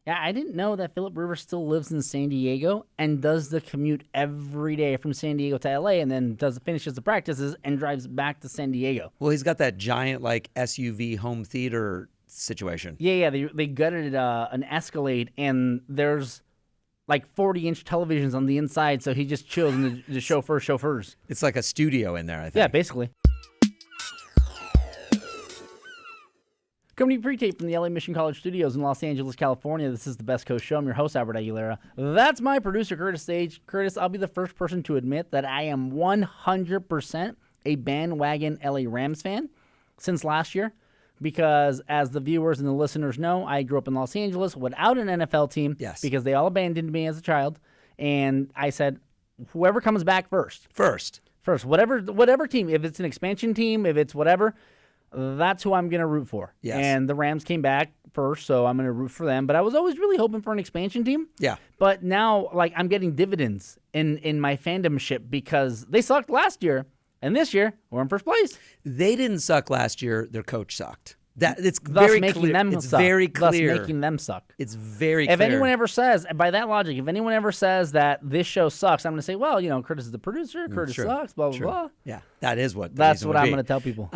Yeah, I didn't know that Philip Rivers still lives in San Diego and does the commute every day from San Diego to LA and then finishes the practices and drives back to San Diego. Well, he's got that giant SUV home theater situation. Yeah, they gutted an Escalade and there's 40-inch televisions on the inside, so he just chills in the chauffeurs. It's like a studio in there, I think. Yeah, basically. Coming to you pre-tape from the LA Mission College Studios in Los Angeles, California. This is the Best Coast Show. I'm your host, Albert Aguilera. That's my producer, Curtis Sage. Curtis, I'll be the first person to admit that I am 100% a bandwagon LA Rams fan since last year. Because as the viewers and the listeners know, I grew up in Los Angeles without an NFL team. Yes. Because they all abandoned me as a child. And I said, whoever comes back first. Whatever team. If it's an expansion team, if it's whatever, that's who I'm going to root for. Yes. And the Rams came back first, so I'm going to root for them. But I was always really hoping for an expansion team. Yeah. But now, I'm getting dividends in my fandomship because they sucked last year, and this year we're in first place. They didn't suck last year. Their coach sucked. It's Thus very making clear. them It's suck. very clear. Thus making them suck. It's very clear. If anyone ever says, by that logic, that this show sucks, I'm going to say, well, Curtis is the producer. Curtis sucks, blah, blah, blah. Yeah, that's what I'm going to tell people.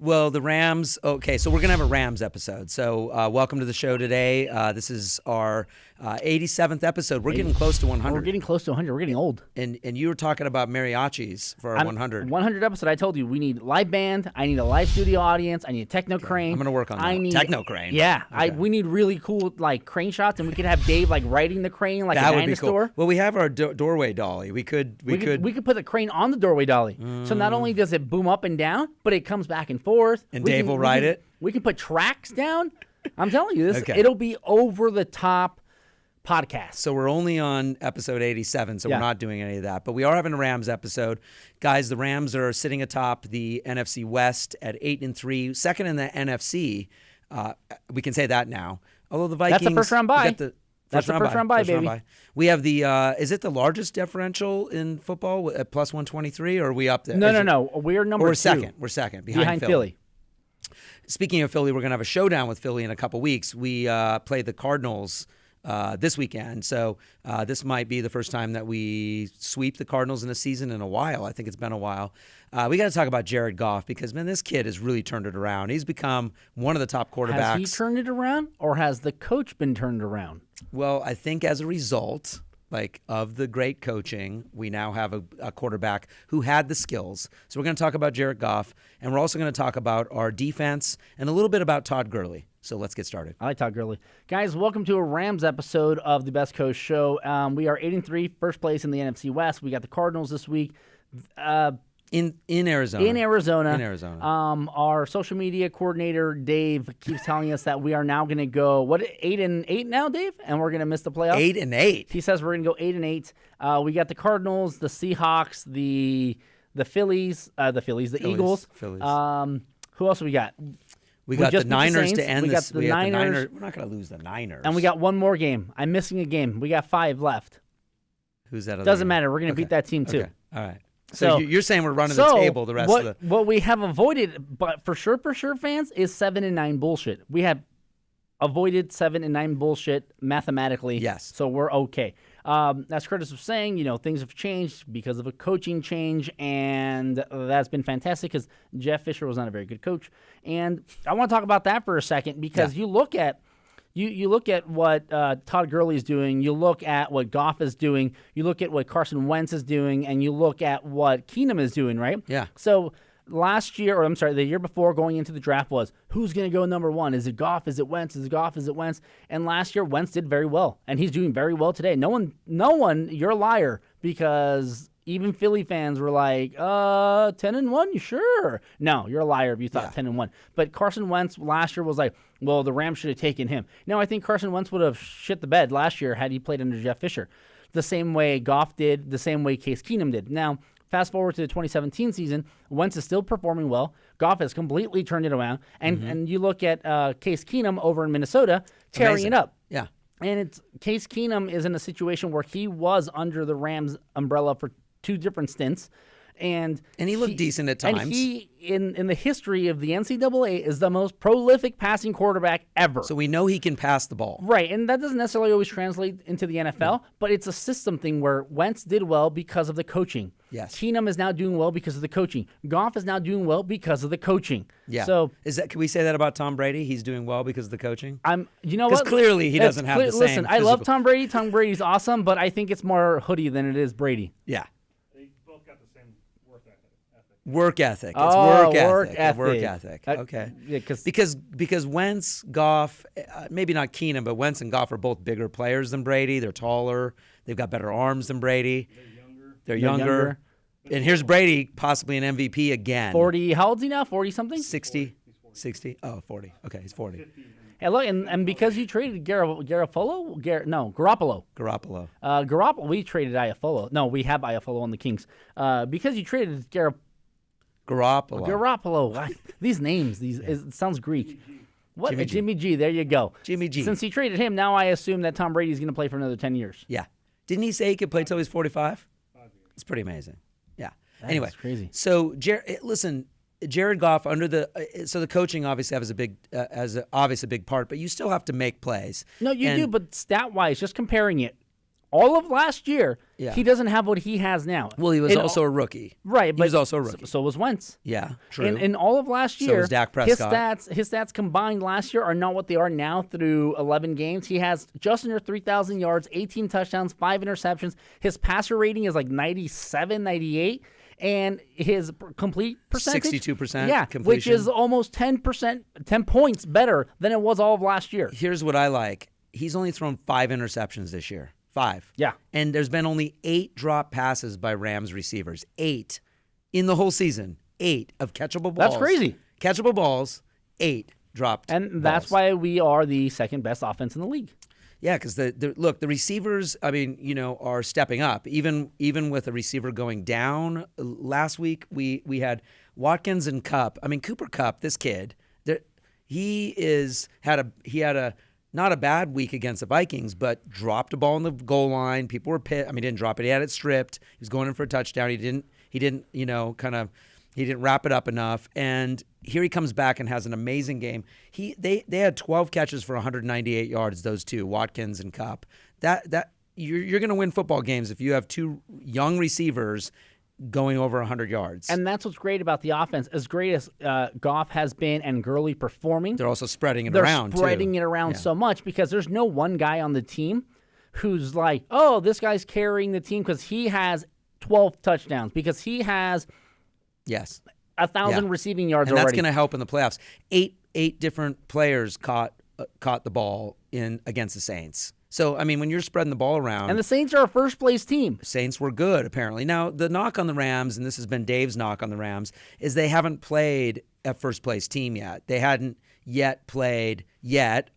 Well, the Rams, okay, so we're going to have a Rams episode. So welcome to the show today. This is our 87th episode. We're getting close to 100. We're getting close to 100. We're getting old. And you were talking about mariachis for our 100. 100 episode, I told you, we need live band. I need a live studio audience. I need a techno crane. I'm going to work on that. Techno crane? Yeah. Okay. We need really cool crane shots, and we could have Dave riding the crane like that a would dinosaur. Be cool. Well, we have our doorway dolly. We could put the crane on the doorway dolly. So not only does it boom up and down, but it comes back and forth. And Dave will ride it. We can put tracks down. I'm telling you, Okay. It'll be over the top podcast. So we're only on episode 87, so we're not doing any of that. But we are having a Rams episode. Guys, the Rams are sitting atop the NFC West at 8-3, second in the NFC. We can say that now. Although the Vikings... That's the first round bye. That's the first round bye, baby. We have the, is it the largest differential in football at plus 123, or are we up there? No. We're number two. We're second, behind Philly. Speaking of Philly, we're going to have a showdown with Philly in a couple weeks. We play the Cardinals this weekend, so this might be the first time that we sweep the Cardinals in a season in a while. I think it's been a while. We got to talk about Jared Goff because, man, this kid has really turned it around. He's become one of the top quarterbacks. Has he turned it around, or has the coach been turned around? Well, I think as a result, of the great coaching, we now have a quarterback who had the skills. So we're going to talk about Jared Goff, and we're also going to talk about our defense and a little bit about Todd Gurley. So let's get started. I like Todd Gurley. Guys, welcome to a Rams episode of the Best Coast Show. We are 8-3, first place in the NFC West. We got the Cardinals this week. In Arizona. In Arizona. Our social media coordinator, Dave, keeps telling us that we are now going to go, 8-8 now, Dave? And we're going to miss the playoffs? 8-8. He says we're going to go 8-8. We got the Cardinals, the Seahawks, the Phillies, the Eagles. Phillies. Who else we got? We got the Niners to end this. We got the Niners. We're not going to lose the Niners. And we got one more game. I'm missing a game. We got 5 left. Who's that other Doesn't game? matter. We're going to beat that team, too. Okay. All right. So you're saying we're running the table the rest of the... What we have avoided, but for sure, fans, is 7-9 bullshit. We have avoided 7-9 bullshit mathematically. Yes. So we're okay. As Curtis was saying, things have changed because of a coaching change, and that's been fantastic because Jeff Fisher was not a very good coach. And I want to talk about that for a second because you look at what Todd Gurley is doing, you look at what Goff is doing, you look at what Carson Wentz is doing, and you look at what Keenum is doing, right? Yeah. So the year before going into the draft was, who's going to go number 1? Is it Goff? Is it Wentz? Is it Goff? Is it Wentz? And last year, Wentz did very well, and he's doing very well today. No one, you're a liar because even Philly fans were like, 10-1, you sure? No, you're a liar if you thought 10-1. But Carson Wentz last year was like, well, the Rams should have taken him. Now, I think Carson Wentz would have shit the bed last year had he played under Jeff Fisher. The same way Goff did, the same way Case Keenum did. Now, fast forward to the 2017 season, Wentz is still performing well. Goff has completely turned it around. And you look at Case Keenum over in Minnesota, tearing it up. Yeah. And Case Keenum is in a situation where he was under the Rams umbrella for 2 different stints. And he looked decent at times. And he, in the history of the NCAA, is the most prolific passing quarterback ever. So we know he can pass the ball. Right, and that doesn't necessarily always translate into the NFL, but it's a system thing where Wentz did well because of the coaching. Yes. Keenum is now doing well because of the coaching. Goff is now doing well because of the coaching. Yeah. So can we say that about Tom Brady? He's doing well because of the coaching? You know what? Because clearly he doesn't have the same Listen, I love physical- Tom Brady. Tom Brady's awesome, but I think it's more Hoodie than it is Brady. Yeah. They both got the same work ethic. Work ethic. It's Oh, work work ethic. Work ethic. ethic. Okay. Yeah, Because Wentz, Goff, maybe not Keenum, but Wentz and Goff are both bigger players than Brady. They're taller. They've got better arms than Brady. They're younger. And here's Brady, possibly an MVP again. 40. How old is he now? 40 something? 60. 60. Oh, 40. Okay, he's 40. Hey, look, and because you traded Garoppolo, Garoppolo, we traded Iafolo. No, we have Iafolo on the Kings. Because you traded Garoppolo. These names, it sounds Greek. What? Jimmy G. There you go. Jimmy G. Since he traded him, now I assume that Tom Brady's going to play for another 10 years. Yeah. Didn't he say he could play till he's 45? It's pretty amazing. Yeah. Anyway, That's crazy. So listen, Jared Goff so the coaching obviously has a big part, but you still have to make plays. No, you do, but stat-wise, just comparing it, all of last year, he doesn't have what he has now. Well, he was also a rookie. Right, but he was also a rookie. So was Wentz. Yeah, true. In all of last year, was Dak Prescott. his stats combined last year are not what they are now through 11 games. He has just under 3,000 yards, 18 touchdowns, 5 interceptions. His passer rating is like 97, 98. And his complete percentage, 62%, yeah, completion. which is almost 10 points better than it was all of last year. Here's what I like: he's only thrown 5 interceptions this year. 5. Yeah, and there's been only 8 drop passes by Rams receivers. 8 in the whole season. 8 of catchable balls. That's crazy. Catchable balls. 8 dropped. And that's why we are the second best offense in the league. Yeah, because the receivers, are stepping up. Even with a receiver going down last week, we had Watkins and Kupp. I mean, Cooper Kupp, this kid, he had a not a bad week against the Vikings, but dropped a ball on the goal line. People were pissed. I mean, he didn't drop it. He had it stripped. He was going in for a touchdown. He didn't wrap it up enough. And here he comes back and has an amazing game. They had 12 catches for 198 yards, those two, Watkins and Kupp. That you're going to win football games if you have 2 young receivers going over 100 yards. And that's what's great about the offense. As great as Goff has been and Gurley performing, they're also spreading it around, They're spreading it around so much because there's no one guy on the team who's like, oh, this guy's carrying the team because he has 12 touchdowns, because he has 1,000 receiving yards and already. That's going to help in the playoffs. 8 different players caught the ball against the Saints. So, I mean, when you're spreading the ball around. And the Saints are a first-place team. Saints were good, apparently. Now, the knock on the Rams, and this has been Dave's knock on the Rams, is they haven't played a first-place team yet. They hadn't yet played,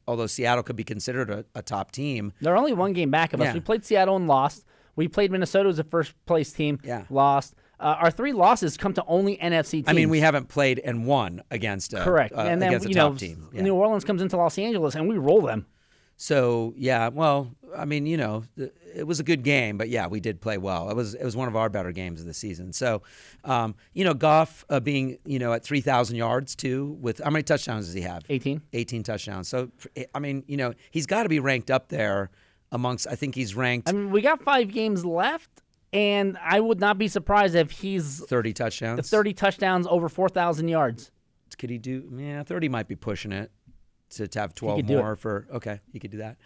although Seattle could be considered a top team. They're only one game back of us. Yeah. We played Seattle and lost. We played Minnesota as a first-place team, lost. Our 3 losses come to only NFC teams. I mean, we haven't played and won against correct, and then against a top team. Yeah. New Orleans comes into Los Angeles and we roll them. So well, I mean, it was a good game, but we did play well. It was one of our better games of the season. So, Goff being at 3,000 yards too. With how many touchdowns does he have? 18. 18 touchdowns. So, I mean, he's got to be ranked up there amongst. I think he's ranked. I mean, we got 5 games left. And I would not be surprised if he's 30 touchdowns. 30 touchdowns over 4,000 yards. Could he do? 30 might be pushing it to have 12 more for. Okay, he could do that.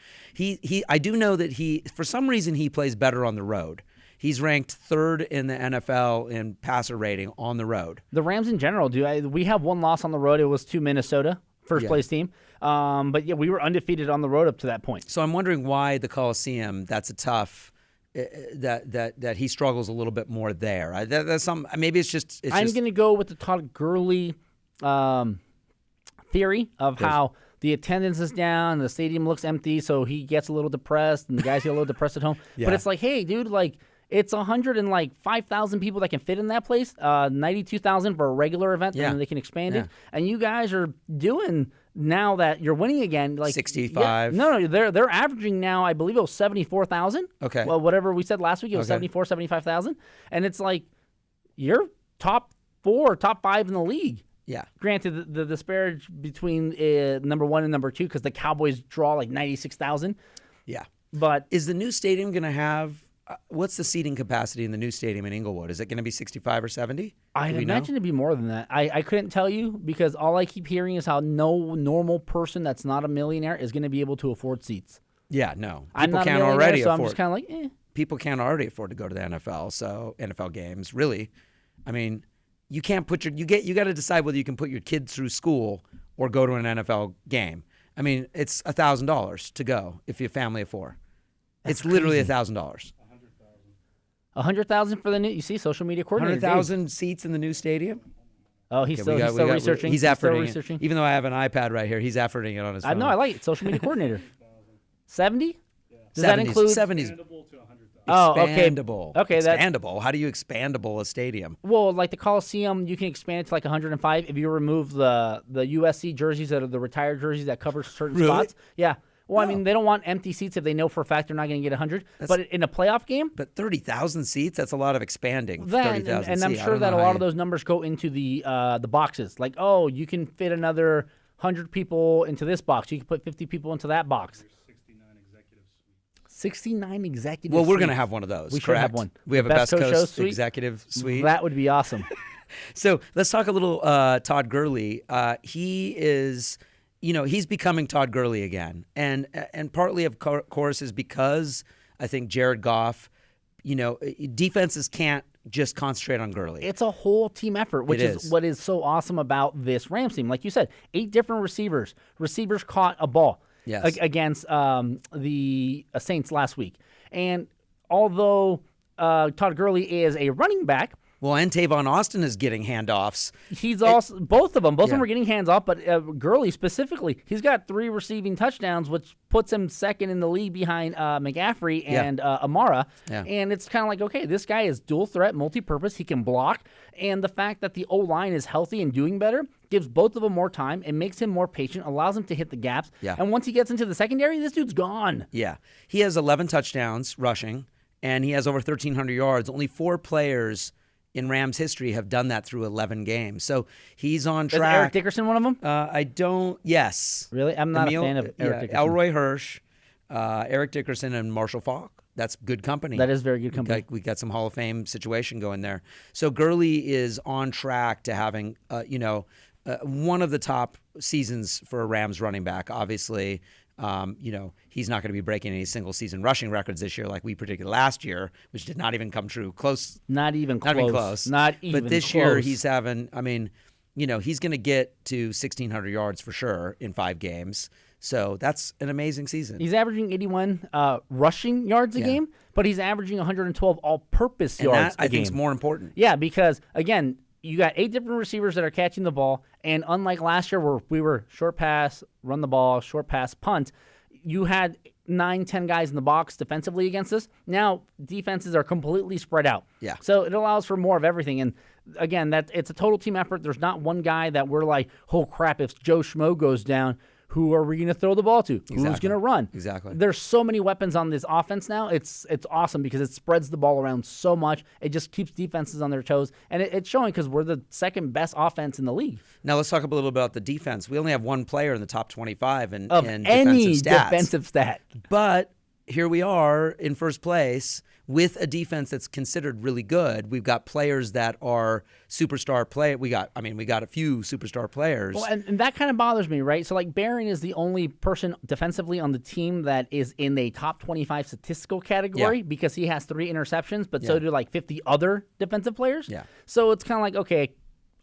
I do know that for some reason he plays better on the road. He's ranked 3rd in the NFL in passer rating on the road. The Rams in general do. We have 1 loss on the road. It was to Minnesota, first place team. But we were undefeated on the road up to that point. So I'm wondering why the Coliseum. That's a tough. That he struggles a little bit more there. That's some. Maybe it's just. I'm going to go with the Todd Gurley theory of how the attendance is down, the stadium looks empty, so he gets a little depressed, and the guys get a little depressed at home. But it's like, hey, dude, like it's 105,000 people that can fit in that place, 92,000 for a regular event, and they can expand it. And you guys are doing. Now that you're winning again, like 65. No, they're averaging now. I believe it was 74,000. Okay. Well, whatever we said last week, it was 75,000, and it's like you're top 4, top 5 in the league. Yeah. Granted, the disparage between number 1 and number 2, because the Cowboys draw like 96,000. Yeah. But is the new stadium going to have what's the seating capacity in the new stadium in Inglewood? Is it going to be 65 or 70? I'd imagine it'd be more than that. I couldn't tell you, because all I keep hearing is how no normal person that's not a millionaire is going to be able to afford seats. Yeah, no. I'm not can't a millionaire, already so afford. I'm just kind of like, eh. People can't already afford to go to the NFL, so NFL games, really. I mean, you can't put you got to decide whether you can put your kids through school or go to an NFL game. I mean, it's $1,000 to go if you're a family of 4. It's literally $1,000. 100,000 for the new. You see, social media coordinator. 100,000 seats in the new stadium. Oh, he's still researching. He's efforting efforting it. Even though I have an iPad right here, he's efforting it on his phone. I know. I like it. Social media coordinator. 70? Does 70s, that include 70s? Expandable to 100,000. Oh, okay. Expandable. Okay, expandable. How do you expandable a stadium? Well, like the Coliseum, you can expand it to like 105 if you remove the USC jerseys that are the retired jerseys that cover certain spots. Yeah. Well, I mean, they don't want empty seats if they know for a fact they're not going to get 100. But in a playoff game, but 30,000 seats, that's a lot of expanding. And I'm sure that a lot of those numbers go into the boxes. Like, oh, you can fit another 100 people into this box. You can put 50 people into that box. 69 executive Well, we're suites. going to have one of those. We should have one. We have a Best Coast suite? executive suite. That would be awesome. So let's talk a little Todd Gurley. He is, he's becoming Todd Gurley again. And partly, of course, is because I think Jared Goff, defenses can't just concentrate on Gurley. It's a whole team effort, which is what is so awesome about this Rams team. Like you said, 8 different receivers. Receivers caught a ball. Yes. Against the Saints last week. And although Todd Gurley is a running back, well, and Tavon Austin is getting handoffs. He's also both of them are getting hands off, but Gurley specifically, he's got 3 receiving touchdowns, which puts him second in the league behind McCaffrey and Amara. Yeah. And it's kind of like, okay, this guy is dual threat, multi-purpose. He can block, and the fact that the O-line is healthy and doing better gives both of them more time. It makes him more patient, allows him to hit the gaps. Yeah. And once he gets into the secondary, this dude's gone. Yeah. He has 11 touchdowns rushing, and he has over 1,300 yards. Only 4 players in Rams history have done that through 11 games. So he's on track. Is Eric Dickerson one of them? Yes. Really? I'm not a fan of Eric Dickerson. Elroy Hirsch, Eric Dickerson, and Marshall Faulk. That's good company. That is very good company. We got some Hall of Fame situation going there. So Gurley is on track to having, one of the top seasons for a Rams running back. Obviously, he's not going to be breaking any single season rushing records this year like we predicted last year, which did not even come true. Not even close. But this year he's having, he's going to get to 1,600 yards for sure in 5 games. So that's an amazing season. He's averaging 81 rushing yards a game, but he's averaging 112 all-purpose yards a game. I think is more important. Yeah, because, again, you got 8 different receivers that are catching the ball, and unlike last year where we were short pass, run the ball, short pass, punt, you had 9-10 guys in the box defensively against us. Now defenses are completely spread out. Yeah. So it allows for more of everything. And again, it's a total team effort. There's not one guy that we're like, oh crap, if Joe Schmo goes down, who are we going to throw the ball to? Exactly. Who's going to run? Exactly. There's so many weapons on this offense now. It's awesome because it spreads the ball around so much. It just keeps defenses on their toes. And it's showing because we're the second best offense in the league. Now let's talk a little bit about the defense. We only have one player in the top 25 in any defensive stat. But here we are in first place with a defense that's considered really good. We've got players that are superstar play. We got a few superstar players. Well, and that kind of bothers me, right? So, like, Barron is the only person defensively on the team that is in the top 25 statistical category because he has 3 interceptions, but so do like 50 other defensive players. Yeah. So it's kind of like, okay,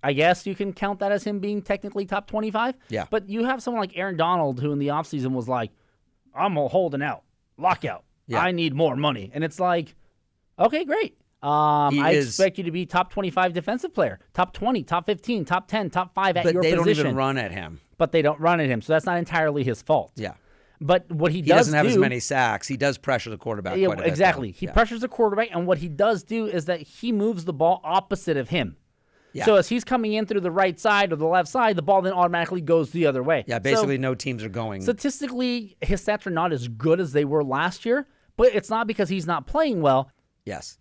I guess you can count that as him being technically top 25. Yeah. But you have someone like Aaron Donald who in the offseason was like, I'm holding out, lockout. Yeah. I need more money. And it's like, okay, great. I expect you to be top 25 defensive player, top 20, top 15, top 10, top 5 at your position. But they don't even run at him. But they don't run at him, so that's not entirely his fault. Yeah. But what he doesn't have as many sacks. He does pressure the quarterback quite a bit. Exactly. He pressures the quarterback, and what he does do is that he moves the ball opposite of him. Yeah. So as he's coming in through the right side or the left side, the ball then automatically goes the other way. Yeah, basically no teams are going. Statistically, his stats are not as good as they were last year, but it's not because he's not playing well. Yes.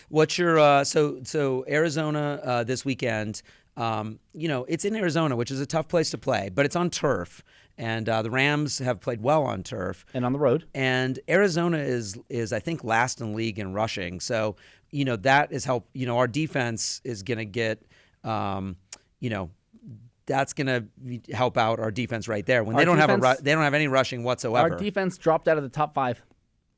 What's your so Arizona this weekend? It's in Arizona, which is a tough place to play, but it's on turf, and the Rams have played well on turf And on the road. And Arizona is I think last in league in rushing, so that is help. Our defense is going to get that's going to help out our defense right there when they don't have any rushing whatsoever. Our defense dropped out of the top 5.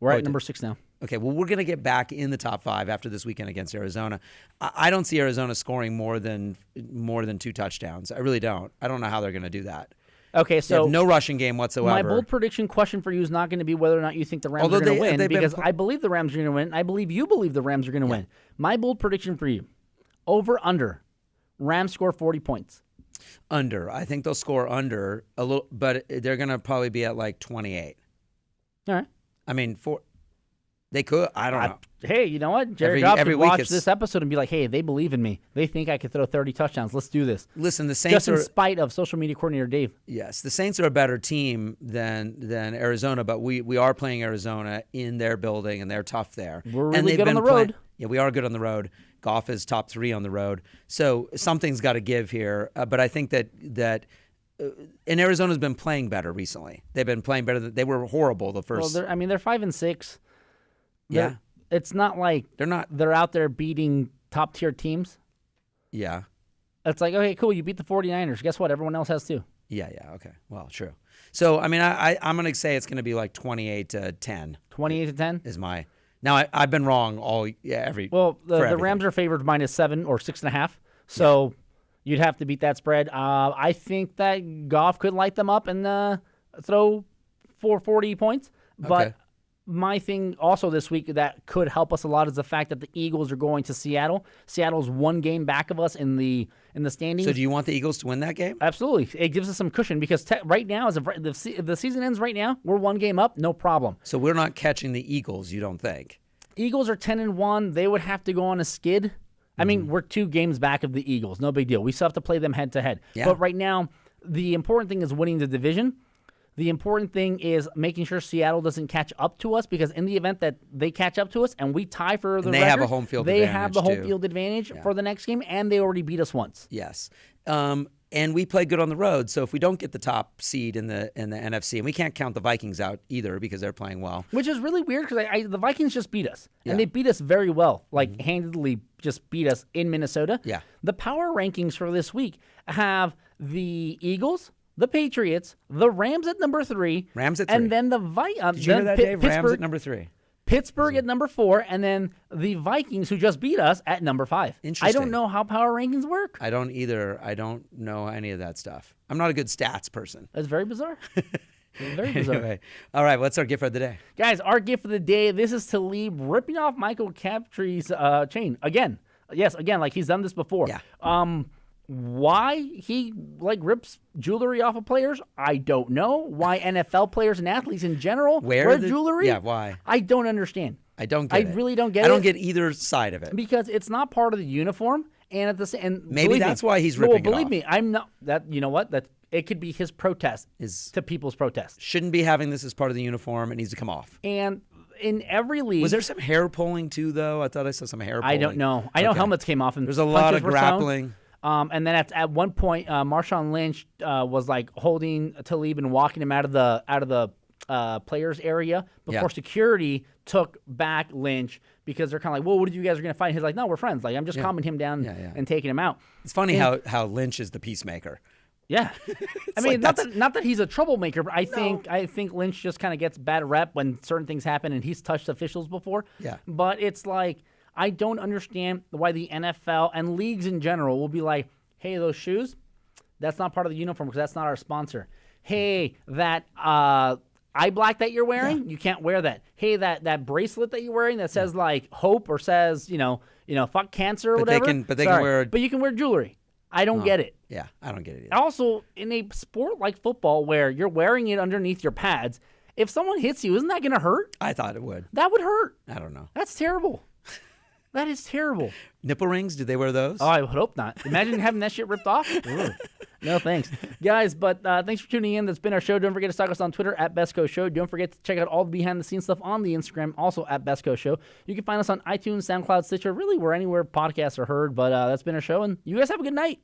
We're at number 6 now. Okay, well, we're going to get back in the top 5 after this weekend against Arizona. I don't see Arizona scoring more than 2 touchdowns. I really don't. I don't know how they're going to do that. Okay, They so have no rushing game whatsoever. my bold prediction question for you is not going to be whether or not you think the Rams are going to win, because I believe the Rams are going to win. I believe you believe the Rams are going to win. My bold prediction for you, over, under, Rams score 40 points. Under. I think they'll score under a little, but they're going to probably be at like 28. All right. I mean, they could. I don't know. Hey, you know what? Jared Goff every could week watch this episode and be like, hey, they believe in me. They think I could throw 30 touchdowns. Let's do this. Listen, the Saints Just in spite of social media coordinator Dave. Yes, the Saints are a better team than Arizona, but we are playing Arizona in their building, and they're tough there. We're And really they've good on been the road. Yeah, we are good on the road. Goff is top 3 on the road. So something's got to give here. But I think that and Arizona's been playing better recently. They've been playing better. They were horrible the first. Well, they're 5-6. Yeah. It's not like they're out there beating top-tier teams. Yeah. It's like, okay, cool, you beat the 49ers. Guess what? Everyone else has too. Yeah, okay. Well, true. So, I mean, I'm going to say it's going to be like 28-10. 28-10? Is my... Now, I've been wrong every... Well, the Rams are favored -7 or 6.5, so you'd have to beat that spread. I think that Goff could light them up and throw for 40 points, but... Okay. My thing also this week that could help us a lot is the fact that the Eagles are going to Seattle. Seattle's 1 game back of us in the standings. So do you want the Eagles to win that game? Absolutely. It gives us some cushion because right now, if the season ends right now, we're 1 game up, no problem. So we're not catching the Eagles, you don't think? Eagles are 10-1. They would have to go on a skid. I mean, we're 2 games back of the Eagles. No big deal. We still have to play them head-to-head. Yeah. But right now, the important thing is winning the division. The important thing is making sure Seattle doesn't catch up to us, because in the event that they catch up to us and we tie for the record, have a home field they advantage, have the home too. field advantage for the next game, and they already beat us once. Yes. And we play good on the road, so if we don't get the top seed in the NFC, and we can't count the Vikings out either because they're playing well. Which is really weird because the Vikings just beat us, Yeah. and they beat us very well, like handedly just beat us in Minnesota. Yeah. The power rankings for this week have the Eagles, the Patriots, the Rams at number 3. Rams at 3. And then the Did you hear that, Dave? Rams Pittsburgh, at number 3. Pittsburgh at number 4, and then the Vikings, who just beat us, at number 5. Interesting. I don't know how power rankings work. I don't either. I don't know any of that stuff. I'm not a good stats person. That's very bizarre. Very bizarre. Anyway. All right, what's our gift of the day? Guys, our gift of the day, this is Talib ripping off Michael Crabtree's chain. Again. Yes, again, like he's done this before. Yeah. Why he rips jewelry off of players, I don't know. Why NFL players and athletes in general wear jewelry? Yeah, why? I don't understand. I don't get it. I really don't get it. I don't get either side of it. Because it's not part of the uniform, and at the same, Maybe that's why he's ripping it believe off. me, I'm not that. You know what? That it could be his protest to people's protest. Shouldn't be having this as part of the uniform. It needs to come off. And in every league, Was there some hair pulling too, though? I thought I saw some hair pulling. I don't know. I know helmets came off and there's a lot punches of were thrown. grappling. And then at one point, Marshawn Lynch was like holding Talib and walking him out of the players area before security took back Lynch, because they're kind of like, "Well, what are you guys are going to fight?" He's like, "No, we're friends. Like, I'm just calming him down and taking him out." It's funny how Lynch is the peacemaker. Yeah, I mean, like not that he's a troublemaker, but I think Lynch just kind of gets bad rep when certain things happen, and he's touched officials before. Yeah, but it's like, I don't understand why the NFL and leagues in general will be like, hey, those shoes, that's not part of the uniform because that's not our sponsor. Hey, that eye black that you're wearing, you can't wear that. Hey, that bracelet that you're wearing that says like hope or says, fuck cancer or whatever. But they can wear. But you can wear jewelry. I don't get it. Yeah, I don't get it either. Also, in a sport like football where you're wearing it underneath your pads, if someone hits you, isn't that going to hurt? I thought it would. That would hurt. I don't know. That's terrible. That is terrible. Nipple rings? Do they wear those? Oh, I would hope not. Imagine having that shit ripped off. No, thanks. Guys, but thanks for tuning in. That's been our show. Don't forget to stalk us on Twitter at BestCo Show. Don't forget to check out all the behind-the-scenes stuff on the Instagram, also at BestCo Show. You can find us on iTunes, SoundCloud, Stitcher, really where anywhere podcasts are heard. But that's been our show, and you guys have a good night.